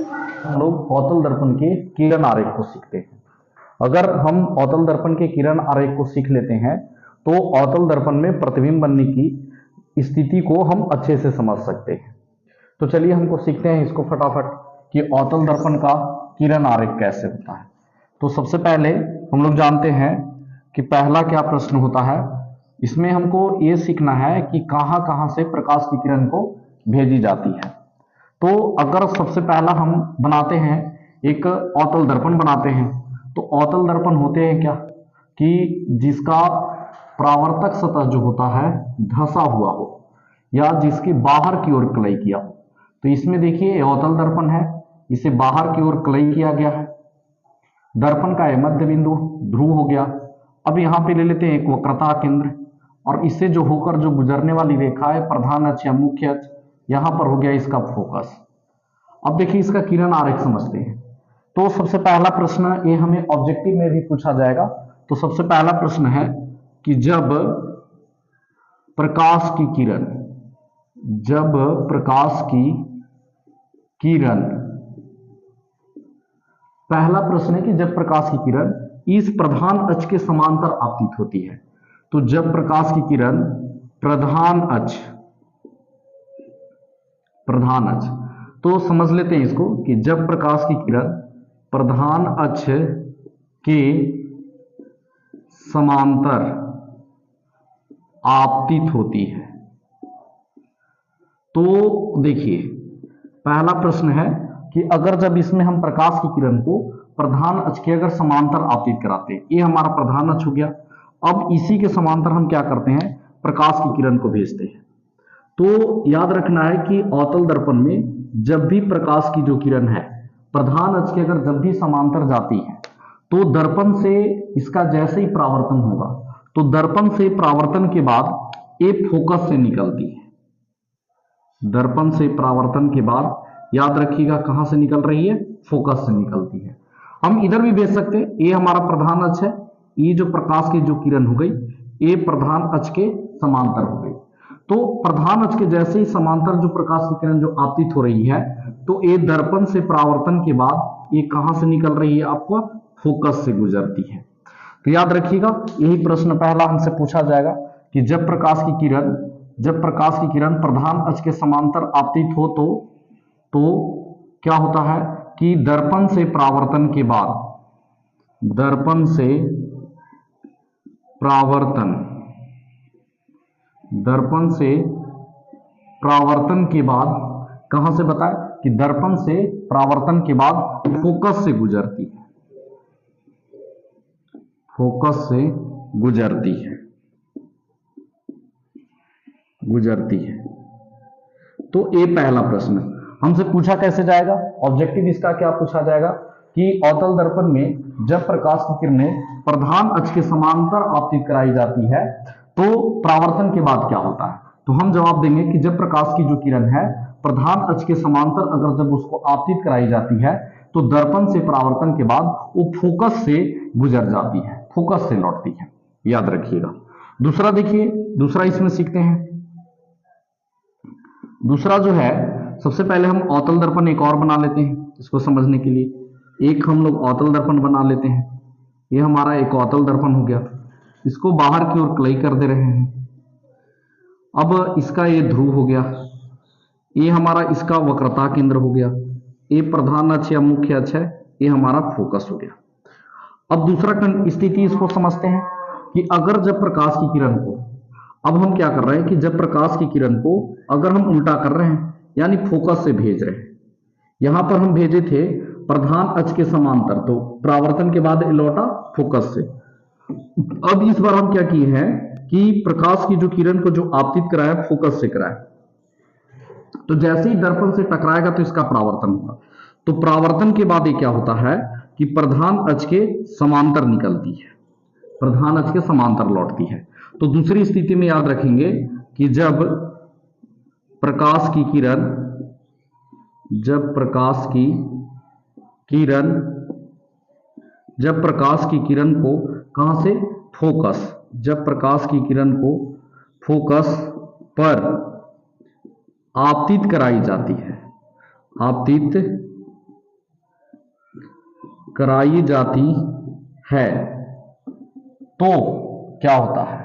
हम लोग अवतल दर्पण के किरण आरेख को सीखते हैं। अगर हम अवतल दर्पण के किरण आरेख को सीख लेते हैं तो अवतल दर्पण में प्रतिबिंब बनने की स्थिति को हम अच्छे से समझ सकते हैं। तो चलिए हमको सीखते हैं इसको फटाफट कि अवतल दर्पण का किरण आरेख कैसे होता है। तो सबसे पहले हम लोग जानते हैं कि पहला क्या प्रश्न होता है। इसमें हमको ये सीखना है कि कहाँ कहाँ से प्रकाश की किरण को भेजी जाती है। तो अगर सबसे पहला हम बनाते हैं एक अवतल दर्पण बनाते हैं, तो अवतल दर्पण होते हैं क्या कि जिसका परावर्तक सतह जो होता है धंसा हुआ हो या जिसके बाहर की ओर क्लई किया हो। तो इसमें देखिए अवतल दर्पण है, इसे बाहर की ओर क्लई किया गया है। दर्पण का यह मध्य बिंदु ध्रुव हो गया। अब यहाँ पे ले लेते हैं एक वक्रता केंद्र, और इससे जो होकर जो गुजरने वाली रेखा है प्रधान अक्ष या मुख्य अक्ष, यहां पर हो गया इसका फोकस। अब देखिए इसका किरण आरेख समझते हैं। तो सबसे पहला प्रश्न ये हमें ऑब्जेक्टिव में भी पूछा जाएगा। तो सबसे पहला प्रश्न है कि जब प्रकाश की किरण पहला प्रश्न है कि जब प्रकाश की किरण इस प्रधान अक्ष के समांतर आपतित होती है। तो जब प्रकाश की किरण प्रधान अक्ष, तो समझ लेते हैं इसको कि जब प्रकाश की किरण प्रधान अक्ष के समांतर आपतित होती है। तो देखिए पहला प्रश्न है कि अगर जब इसमें हम प्रकाश की किरण को प्रधान अक्ष के अगर समांतर आपतित कराते हैं, ये हमारा प्रधान अक्ष हो गया। अब इसी के समांतर हम क्या करते हैं, प्रकाश की किरण को भेजते हैं। तो याद रखना है कि अवतल दर्पण में जब भी प्रकाश की जो किरण है प्रधान अक्ष के अगर जब भी समांतर जाती है, तो दर्पण से इसका जैसे ही परावर्तन होगा, तो दर्पण से परावर्तन के बाद ये फोकस से निकलती है। दर्पण से परावर्तन के बाद याद रखिएगा कहां से निकल रही है, फोकस से निकलती है। हम इधर भी भेज सकते हैं, ये हमारा प्रधान अक्ष है, ये जो प्रकाश की जो किरण हो गई ये प्रधान अक्ष के समांतर हो गई। तो प्रधान अक्ष के जैसे ही समांतर जो प्रकाश की किरण जो आपतित हो रही है, तो ये दर्पण से परावर्तन के बाद ये कहां से निकल रही है, आपको फोकस से गुजरती है। तो याद रखिएगा यही प्रश्न पहला हमसे पूछा जाएगा कि जब प्रकाश की किरण प्रधान अक्ष के समांतर आपतित हो तो क्या होता है कि दर्पण से परावर्तन के बाद कहां से बताएं कि दर्पण से परावर्तन के बाद फोकस से गुजरती है। तो ये पहला प्रश्न हमसे पूछा कैसे जाएगा, ऑब्जेक्टिव इसका क्या पूछा जाएगा कि अवतल दर्पण में जब प्रकाश की किरणें प्रधान अक्ष के समांतर आपतित कराई जाती है तो परावर्तन के बाद क्या होता है। तो हम जवाब देंगे कि जब प्रकाश की जो किरण है प्रधान अक्ष के समांतर अगर जब उसको आपतित कराई जाती है तो दर्पण से परावर्तन के बाद वो फोकस से गुजर जाती है, फोकस से लौटती है। याद रखिएगा। दूसरा देखिए, दूसरा इसमें सीखते हैं। दूसरा जो है, सबसे पहले हम अवतल दर्पण एक और बना लेते हैं इसको समझने के लिए। एक हम लोग अवतल दर्पण बना लेते हैं। ये हमारा एक अवतल दर्पण हो गया, इसको बाहर की ओर क्लई कर दे रहे हैं। अब इसका ये ध्रुव हो गया, ये हमारा इसका वक्रता केंद्र हो गया, ये प्रधान अक्ष या मुख्य अक्ष है, ये हमारा फोकस हो गया। अब दूसरा स्थिति इसको समझते हैं कि अगर जब प्रकाश की किरण को, अब हम क्या कर रहे हैं कि जब प्रकाश की किरण को अगर हम उल्टा कर रहे हैं यानी फोकस से भेज रहे हैं, यहां पर हम भेजे थे प्रधान अक्ष के समांतर, तो परावर्तन के बाद लौटा फोकस से। अब इस बार हम क्या किए हैं कि प्रकाश की जो किरण को जो आपतित कराया फोकस से कराया, तो जैसे ही दर्पण से टकराएगा तो इसका परावर्तन होगा। तो परावर्तन के बाद ये क्या होता है कि प्रधान अक्ष के समांतर निकलती है, प्रधान अक्ष के समांतर लौटती है। तो दूसरी स्थिति में याद रखेंगे कि जब प्रकाश की किरण को कहां से, फोकस, जब प्रकाश की किरण को फोकस पर आपतित कराई जाती है, आपतित कराई जाती है तो क्या होता है,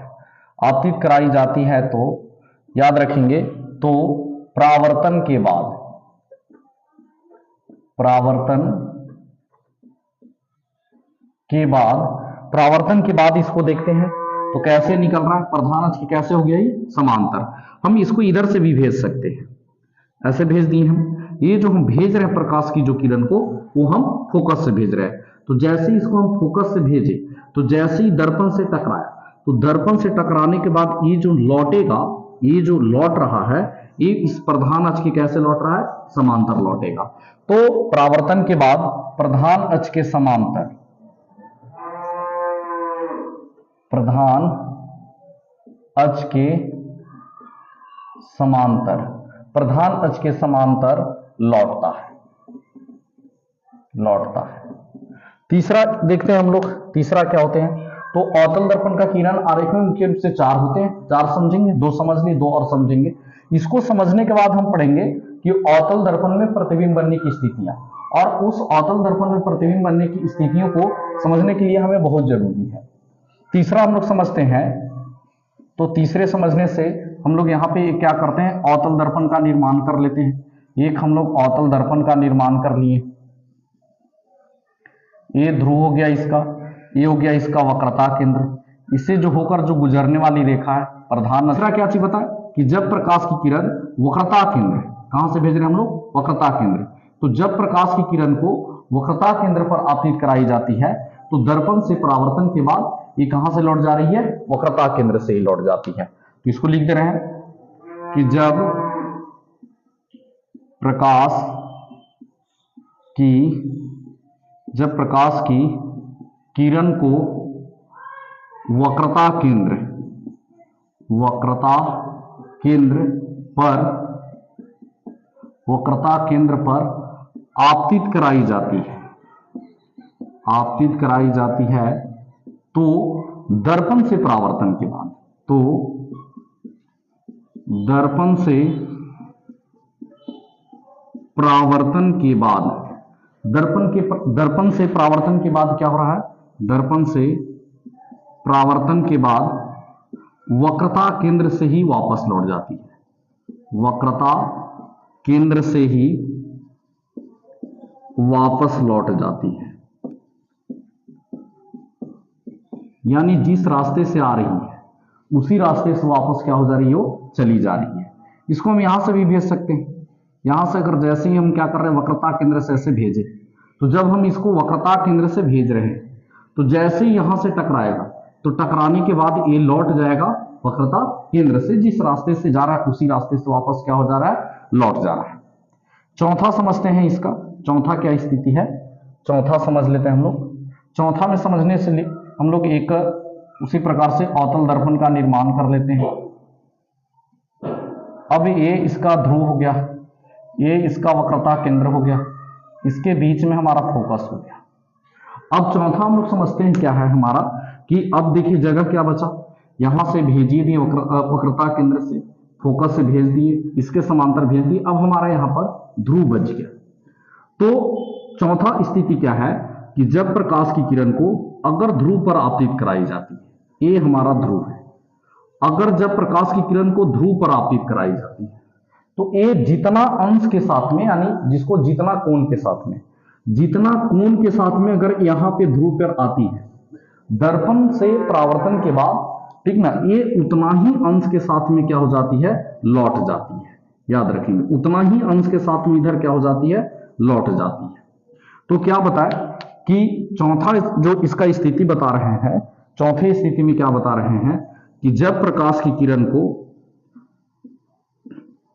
आपतित कराई जाती है तो याद रखेंगे, तो परावर्तन के बाद, परावर्तन के बाद इसको देखते हैं तो कैसे निकल रहा है, प्रधान अक्ष के कैसे हो गया ये समांतर। हम इसको इधर से भी भेज सकते हैं, ऐसे भेज दिए हम। ये जो हम भेज रहे हैं प्रकाश की जो किरण को, वो हम फोकस से भेज रहे हैं। तो जैसे ही इसको हम फोकस से भेजे, तो जैसे ही दर्पण से टकराया, तो दर्पण से टकराने के बाद ये जो लौटेगा, ये जो लौट रहा है, ये इस प्रधान अक्ष के कैसे लौट रहा है, समांतर लौटेगा। तो परावर्तन के बाद प्रधान अक्ष के समांतर, प्रधान अक्ष के समांतर, प्रधान अक्ष के समांतर लौटता है। तीसरा देखते हैं हम लोग, तीसरा क्या होते हैं। तो अवतल दर्पण का किरण आरेख में मुख्य रूप से 4 होते हैं, 4 समझेंगे, 2 समझ लिए, 2 और समझेंगे। इसको समझने के बाद हम पढ़ेंगे कि अवतल दर्पण में प्रतिबिंब बनने की स्थितियां, और उस अवतल दर्पण में प्रतिबिंब बनने की स्थितियों को समझने के लिए हमें बहुत जरूरी है। तीसरा हम लोग समझते हैं, तो तीसरे समझने से हम लोग यहाँ पे क्या करते हैं, अवतल दर्पण का निर्माण कर लेते हैं। एक हम लोग अवतल दर्पण का निर्माण कर लिए, ये ध्रुव हो गया इसका, ये हो गया इसका वक्रता केंद्र, इससे जो होकर जो गुजरने वाली रेखा है प्रधान। दूसरा क्या चीज बताए कि जब प्रकाश की किरण वक्रता केंद्र, कहां से भेज रहे हैं हम लोग, वक्रता केंद्र, तो जब प्रकाश की किरण को वक्रता केंद्र पर आपतित कराई जाती है, तो दर्पण से परावर्तन के बाद ये कहां से लौट जा रही है, वक्रता केंद्र से ही लौट जाती है। तो इसको लिख दे रहे हैं कि जब प्रकाश की किरण को वक्रता केंद्र पर आपतित कराई जाती है, तो दर्पण से परावर्तन के बाद, दर्पण से परावर्तन के बाद क्या हो रहा है, दर्पण से परावर्तन के बाद वक्रता केंद्र से ही वापस लौट जाती है, वक्रता केंद्र से ही वापस लौट जाती है। यानी जिस रास्ते से आ रही है उसी रास्ते से वापस क्या हो जा रही हो, चली जा रही है। इसको हम यहां से भी भेज सकते हैं। यहां से अगर जैसे ही हम क्या कर रहे हैं, वक्रता केंद्र से ऐसे भेजे, तो जब हम इसको वक्रता केंद्र से भेज रहे हैं, तो जैसे ही यहां से टकराएगा, तो टकराने के बाद ये लौट जाएगा वक्रता केंद्र से, जिस रास्ते से जा रहा है उसी रास्ते से वापस क्या हो जा रहा है, लौट जा रहा है। चौथा समझते हैं इसका, चौथा क्या स्थिति है, चौथा समझ लेते हैं हम लोग। चौथा में समझने से हम लोग एक उसी प्रकार से अवतल दर्पण का निर्माण कर लेते हैं। अब ये इसका ध्रुव हो गया, ये इसका वक्रता केंद्र हो गया, इसके बीच में हमारा फोकस हो गया। अब चौथा हम लोग समझते हैं क्या है हमारा, कि अब देखिए जगह क्या बचा, यहां से भेजिए दिए वक्रता केंद्र से, फोकस से भेज दिए, इसके समांतर भेज दिए, अब हमारा यहां पर ध्रुव बच गया। तो चौथा स्थिति क्या है कि जब प्रकाश की किरण को अगर ध्रुव पर आपतित कराई जाती है, ये हमारा ध्रुव है, अगर जब प्रकाश की किरण को ध्रुव पर आपतित कराई जाती है, तो ये जितना अंश के साथ में, यानी जिसको जितना कोण के साथ में, जितना कोण के साथ में अगर यहां पे ध्रुव पर आती है, दर्पण से परावर्तन के बाद, ठीक ना, ये उतना ही अंश के साथ में क्या हो जाती है, लौट जाती है। याद रखेंगे, उतना ही अंश के साथ में इधर क्या हो जाती है, लौट जाती है। तो क्या बताए कि चौथा जो इसका स्थिति बता रहे हैं, चौथे स्थिति में क्या बता रहे हैं कि जब प्रकाश की किरण को,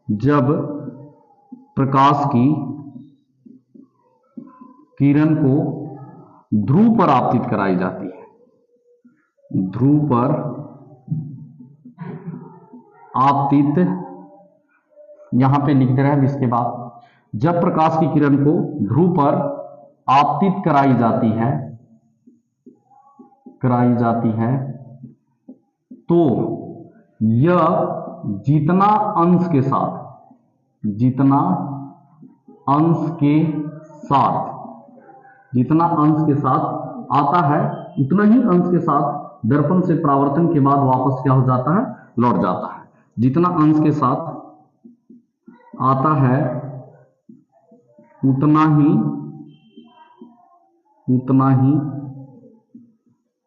जब प्रकाश की किरण को ध्रुव पर आपतित कराई जाती है, ध्रुव पर आपतित, यहां पे लिख दे रहे हैं इसके बाद, जब प्रकाश की किरण को ध्रुव पर आपतित कराई जाती है, तो यह जितना अंश के साथ जितना अंश के साथ आता है उतना ही अंश के साथ दर्पण से परावर्तन के बाद वापस क्या हो जाता है, लौट जाता है। जितना अंश के साथ आता है उतना ही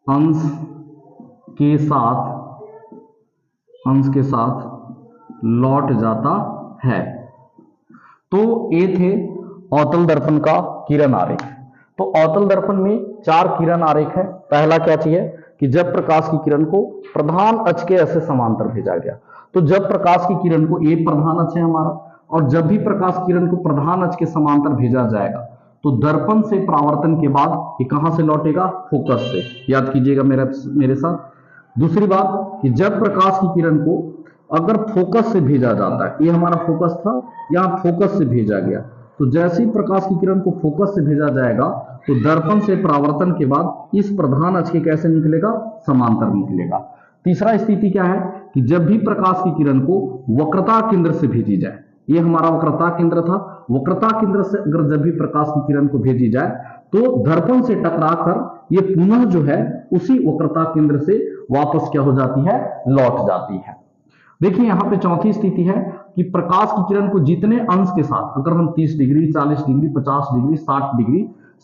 अंश के साथ लौट जाता है। तो ये थे अवतल दर्पण का किरण आरेख। तो अवतल दर्पण में 4 किरण आरेख है। पहला क्या चाहिए कि जब प्रकाश की किरण को प्रधान अक्ष के ऐसे समांतर भेजा गया, तो जब प्रकाश की किरण को, ये प्रधान अक्ष है हमारा, और जब भी प्रकाश किरण को प्रधान अक्ष के समांतर भेजा जाएगा तो दर्पण से परावर्तन के बाद ये कहां से लौटेगा, फोकस से। याद कीजिएगा मेरे साथ। दूसरी बात कि जब प्रकाश की किरण को अगर फोकस से भेजा जाता है, ये हमारा फोकस था, यहां फोकस से भेजा गया, तो जैसे ही प्रकाश की किरण को फोकस से भेजा जाएगा तो दर्पण से परावर्तन के बाद इस प्रधान अक्ष के कैसे निकलेगा, समांतर निकलेगा। तीसरा स्थिति क्या है कि जब भी प्रकाश की किरण को वक्रता केंद्र से भेजी जाए, ये हमारा वक्रता केंद्र था, वक्रता केंद्र से अगर जब भी प्रकाश की किरण को भेजी जाए तो दर्पण से टकराकर ये पुनः जो है उसी वक्रता केंद्र से वापस क्या हो जाती है, लौट जाती है। देखिए यहां पे चौथी स्थिति है कि प्रकाश की किरण को जितने अंश के साथ, अगर हम 30 डिग्री, 40 डिग्री, 50 डिग्री,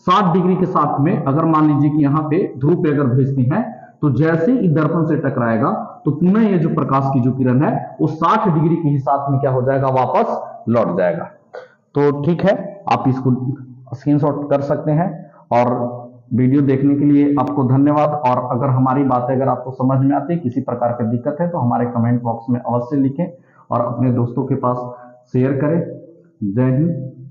60 डिग्री के साथ में अगर मान लीजिए कि यहाँ पे ध्रुव पे अगर भेजते हैं, तो जैसे ही दर्पण से टकराएगा तो पुनः ये जो प्रकाश की जो किरण है वो 60 डिग्री के हिसाब में क्या हो जाएगा, वापस लौट जाएगा। तो ठीक है, आप इसको स्क्रीनशॉट कर सकते हैं। और वीडियो देखने के लिए आपको धन्यवाद। और अगर हमारी बातें अगर आपको समझ में आती है, किसी प्रकार की दिक्कत है, तो हमारे कमेंट बॉक्स में अवश्य लिखें और अपने दोस्तों के पास शेयर करें। जय हिंद।